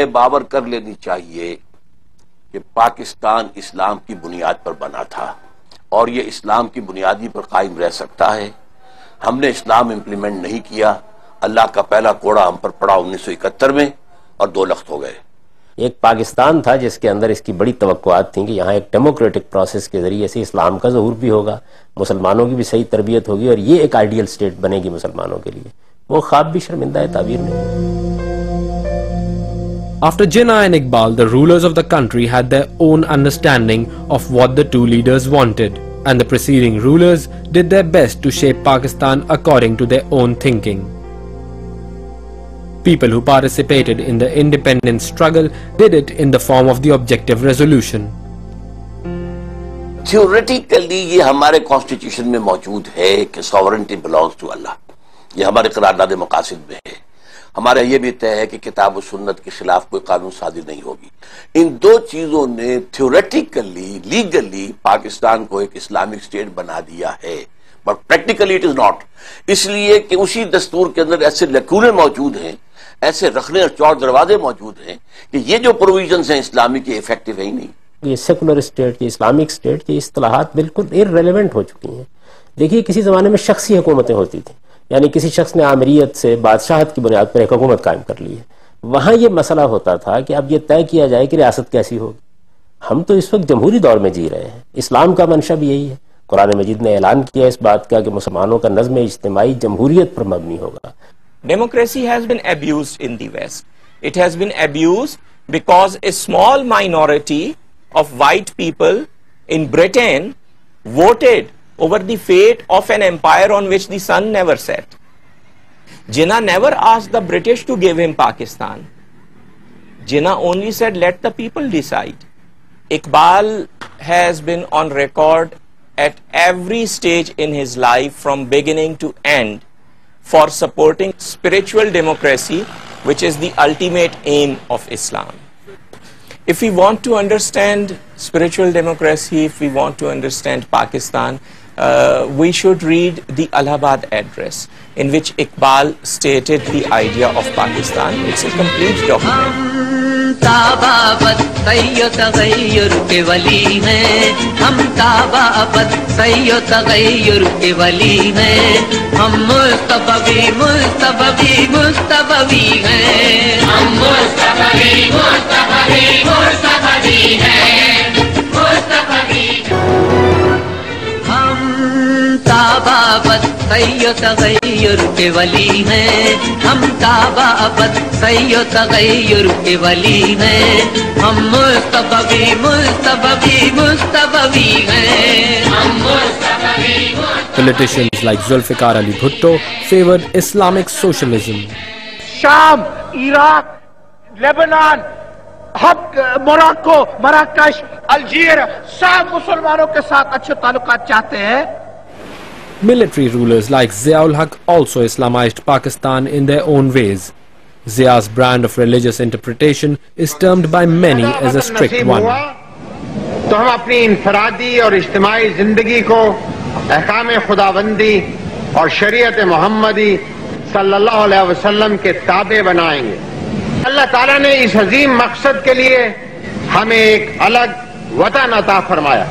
ہے باور کر لینی چاہیے کہ پاکستان اسلام کی بنیاد پر بنا تھا اور یہ اسلام کی بنیادی پر قائم رہ سکتا ہے. ہم نے اسلام امپلیمنٹ نہیں کیا. اللہ کا پہلا کوڑا ہم پر پڑا 1971 میں اور 2 لخت ہو گئے. ایک پاکستان تھا جس کے اندر اس کی بڑی توقعات تھیں کہ یہاں ایک ڈیموکریٹک پروسیس کے ذریعے سے اسلام کا ظہور بھی ہوگا, مسلمانوں کی بھی صحیح تربیت ہوگی اور یہ ایک آئیڈیل سٹیٹ بنے گی مسلمانوں کے لیے. وہ خواب بھی شرمندہ تعبیر نہیں. After Jinnah and Iqbal, the rulers of the country had their own understanding of what the two leaders wanted, and the preceding rulers did their best to shape Pakistan according to their own thinking. People who participated in the independence struggle did it in the form of the objective resolution. Theoretically یہ ہمارے constitution میں موجود ہے کہ sovereignty belongs to Allah. یہ ہمارے قرارداد مقاصد میں ہے. ہمارا یہ بھی طے ہے کہ کتاب و سنت کے خلاف کوئی قانون صادر نہیں ہوگی. ان 2 چیزوں نے تھیوریٹیکلی لیگلی پاکستان کو ایک اسلامک اسٹیٹ بنا دیا ہے, but practically it is not. اس لیے کہ اسی دستور کے اندر ایسے لکونے موجود ہیں, ایسے رکھنے اور چور دروازے موجود ہیں کہ یہ جو پروویژنز ہیں اسلامی کی افیکٹو ہے ہی نہیں. یہ سیکولر اسٹیٹ, یہ اسلامک اسٹیٹ, یہ اصطلاحات بالکل ارریلیونٹ ہو چکی ہیں. دیکھیے کسی زمانے میں شخصی حکومتیں ہوتی تھیں, یعنی کسی شخص نے آمریت سے بادشاہت کی بنیاد پر ایک حکومت قائم کر لی ہے. وہاں یہ مسئلہ ہوتا تھا کہ اب یہ طے کیا جائے کہ ریاست کیسی ہوگی. ہم تو اس وقت جمہوری دور میں جی رہے ہیں. اسلام کا منشا بھی یہی ہے. قرآن مجید نے اعلان کیا اس بات کا کہ مسلمانوں کا نظم اجتماعی جمہوریت پر مبنی ہوگا. Democracy has been abused in the West. It has been abused because a small minority of white people in Britain voted over the fate of an empire on which the sun never set. Jinnah never asked the British to give him Pakistan. Jinnah only said, let the people decide. Iqbal has been on record at every stage in his life from beginning to end for supporting spiritual democracy, which is the ultimate aim of Islam. If we want to understand spiritual democracy, if we want to understand Pakistan, we should read the Allahabad Address, in which Iqbal stated the idea of Pakistan. It's a complete document. تابابت سیو تغیر کے ولی ہیں, ہم تابابت سیو تغیر کے ولی ہیں, ہم مصطفی مصطفی مصطفی ہیں, ہم مصطفی مصطفی مصطفی ہیں, مصطفی ہم تابابت سیو تغیر کے ولی ہیں, ہم تابابت سیو تغیر کے ولی ہیں, ہم مصطفی مصطفی مصطفی ہیں, ہم مصطفی. Politicians like Zulfikar Ali Bhutto favored Islamic socialism. شام, عراق, لیبنان, موراکو, مراکش, الجیر, سب مسلمانوں کے ساتھ اچھے تعلقات چاہتے ہیں. Military rulers like Ziaul Haq also Islamized Pakistan in their own ways. Zia's brand of religious interpretation is termed by many as a strict one. تو ہم اپنی انفرادی اور اجتماعی زندگی کو احکام خداوندی اور شریعت محمدی صلی اللہ علیہ وسلم کے تابع بنائیں گے. اللہ تعالیٰ نے اس عظیم مقصد کے لیے ہمیں ایک الگ وطن عطا فرمایا,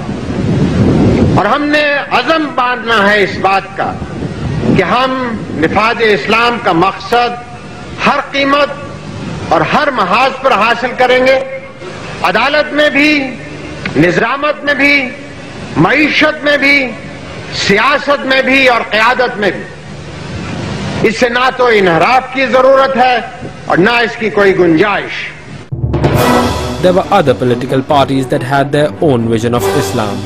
اور ہم نے عزم باندھنا ہے اس بات کا کہ ہم نفاذ اسلام کا مقصد ہر قیمت اور ہر محاذ پر حاصل کریں گے. عدالت میں بھی, نظامت میں بھی, معیشت میں بھی, سیاست میں بھی اور قیادت میں بھی. اس سے نہ تو انحراف کی ضرورت ہے اور نہ اس کی کوئی گنجائش. There were other political parties that had their own vision of Islam.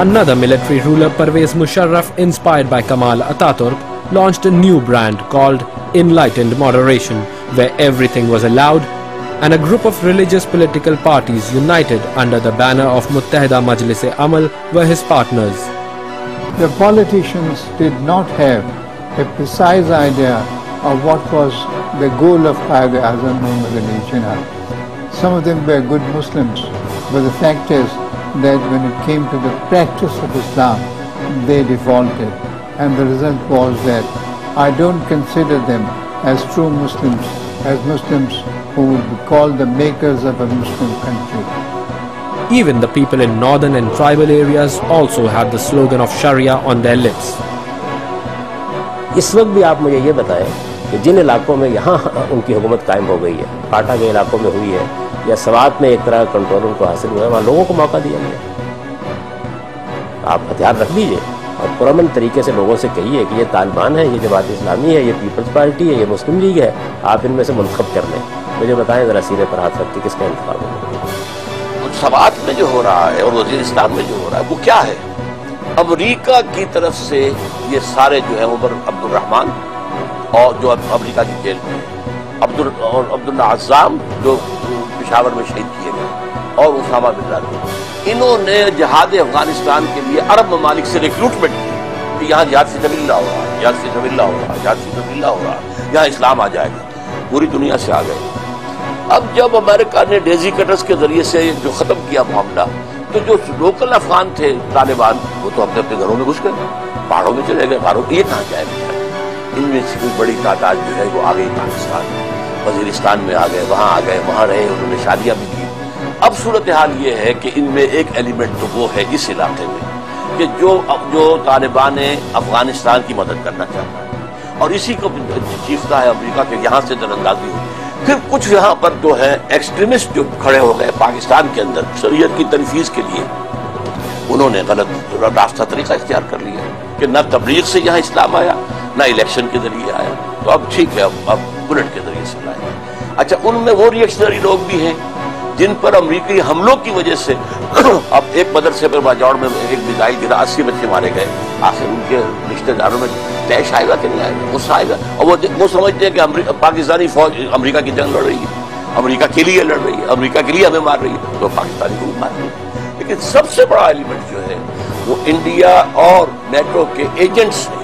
Another military ruler, Pervez Musharraf, inspired by Kamal Ataturk, launched a new brand called Enlightened Moderation, where everything was allowed, and a group of religious political parties united under the banner of Muttahida Majlis-e-Amal were his partners. The politicians did not have a precise idea of what was the goal of Quaid-e-Azam Muhammad Ali Jinnah. Some of them were good Muslims, but the fact is that when it came to the practice of Islam, they defaulted, and the result was that I don't consider them as true Muslims as Muslims who would be called the makers of a Muslim country. Even the people in northern and tribal areas also had the slogan of Sharia on their lips. اس وقت بھی آپ مجھے یہ بتائیں کہ جن علاقوں میں یہاں ان کی حکومت قائم ہو گئی ہے، پاٹا کے علاقوں میں ہوئی ہے یا سوات میں ایک طرح کا کنٹرول ان کو حاصل ہوا ہے، وہاں لوگوں کو موقع دیا گیا. آپ ہتھیار رکھ دیجئے اور پرامن طریقے سے لوگوں سے کہیے کہ یہ طالبان ہے، یہ جماعت اسلامی ہے، یہ پیپلز پارٹی ہے، یہ مسلم لیگ ہے، آپ ان میں سے منتخب کر لیں. مجھے بتائیں ذرا سینے پر ہاتھ رکھ کے کس کا انتخاب ہوگا؟ سوات میں جو ہو رہا ہے اور وزیرستان میں جو ہو رہا ہے وہ کیا ہے؟ امریکہ کی طرف سے یہ سارے جو ہے عمر عبد الرحمان اور جو امریکہ کی جیل میں اور عبداللہ عزام جو پشاور میں شہید کیے گئے اور اسامہ بن لادن، انہوں نے جہاد افغانستان کے لیے عرب ممالک سے ریکروٹمنٹ کی کہ یہاں جہاد فی سبیل اللہ ہو رہا، جہاد فی سبیل اللہ ہو رہا، جہاد فی سبیل اللہ ہو رہا، یہاں اسلام آ جائے گا. پوری دنیا سے آ گئے. اب جب امریکہ نے ڈیزی کٹرز کے ذریعے سے جو ختم کیا معاملہ، تو جو لوکل افغان تھے طالبان وہ تو اپنے گھروں میں گھس گئے، پہاڑوں میں چلے گئے. غاروں یہ کہاں جائے گا؟ ان میں سے کوئی بڑی تعداد جو ہے وہ آ گئی پاکستان، وزیرستان میں آ گئے، وہاں رہے، انہوں نے شادیاں بھی کی. اب صورتحال یہ ہے کہ ان میں ایک ایلیمنٹ تو وہ ہے اس علاقے میں کہ جو طالبان افغانستان کی مدد کرنا چاہتا ہے اور اسی کو چیختا ہے امریکہ کہ یہاں سے در اندازی ہوئی. پھر کچھ یہاں پر جو ہے ایکسٹریمسٹ جو کھڑے ہو گئے پاکستان کے اندر شریعت کی تنفیذ کے لیے، انہوں نے غلط راستہ طریقہ اختیار کر لیا کہ نہ تبلیغ سے یہاں اسلام آیا، نہ الیکشن کے ذریعے آیا. تو اب ٹھیک ہے، اب بلٹ کے ذریعے سے لائے. اچھا، ان میں وہ ریئیکشنری لوگ بھی ہیں جن پر امریکی حملوں کی وجہ سے اب ایک مدرسے پر باجوڑ میں ایک میزائل گرا، 80 بچے مارے گئے. آخر ان کے رشتہ داروں میں طیش آئے گا کہ نہیں آئے گا؟ غصہ آئے گا. اور وہ سمجھتے ہیں کہ پاکستانی فوج امریکہ کی جنگ لڑ رہی ہے، امریکہ کے لیے لڑ رہی ہے، امریکہ کے لیے ہمیں مار رہی ہے، تو پاکستانی کو مار رہی ہے. لیکن سب سے بڑا ایلیمنٹ جو ہے وہ انڈیا اور نیٹو کے ایجنٹس ہیں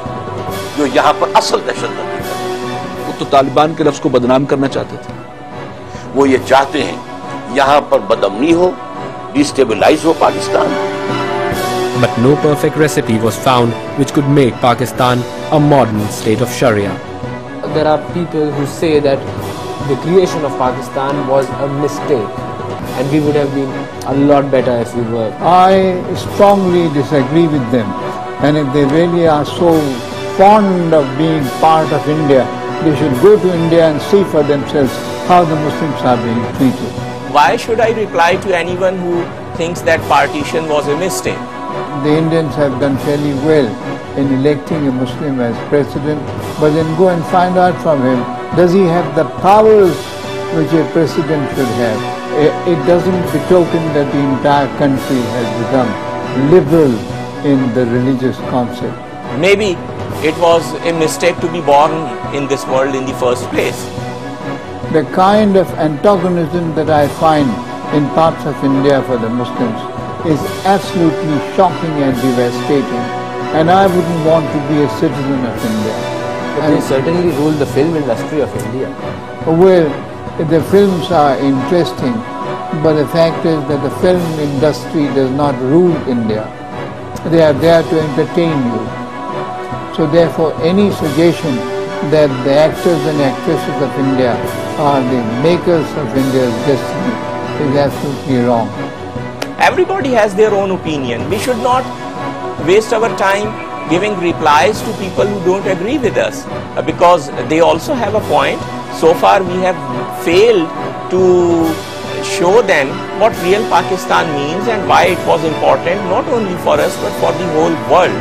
جو یہاں پر اصل دہشت گردی کر رہے ہیں. وہ تو طالبان کے لفظ کو بدنام کرنا چاہتے تھے. وہ یہ چاہتے ہیں یہاں پر بدامنی ہو، ڈیسٹیبلائز ہو Pakistan. But no perfect recipe was found which could make Pakistan a modern state of Sharia. There are people who say that the creation of Pakistan was a mistake and we would have been a lot better if we were. I strongly disagree with them, and if they really are so fond of being part of India, they should go to India and see for themselves how the Muslims are being treated. Why should I reply to anyone who thinks that partition was a mistake? The Indians have done fairly well in electing a Muslim as president, but then go and find out from him, does he have the powers which a president should have? It doesn't betoken that the entire country has become liberal in the religious concept. Maybe it was a mistake to be born in this world in the first place. The kind of antagonism that I find in parts of India for the Muslims is absolutely shocking and devastating, and I wouldn't want to be a citizen of India. But they certainly rule the film industry of India. Well, the films are interesting, but the fact is that the film industry does not rule India. They are there to entertain you. So therefore, any suggestion that the actors and actresses of India are the makers of India's destiny is absolutely wrong. Everybody has their own opinion. We should not waste our time giving replies to people who don't agree with us, because they also have a point. So far we have failed to show them what real Pakistan means and why it was important not only for us but for the whole world.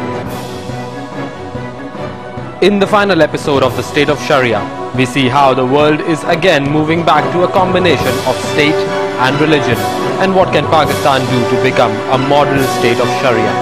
In the final episode of The State of Sharia, we see how the world is again moving back to a combination of state and religion, and what can Pakistan do to become a model state of Sharia.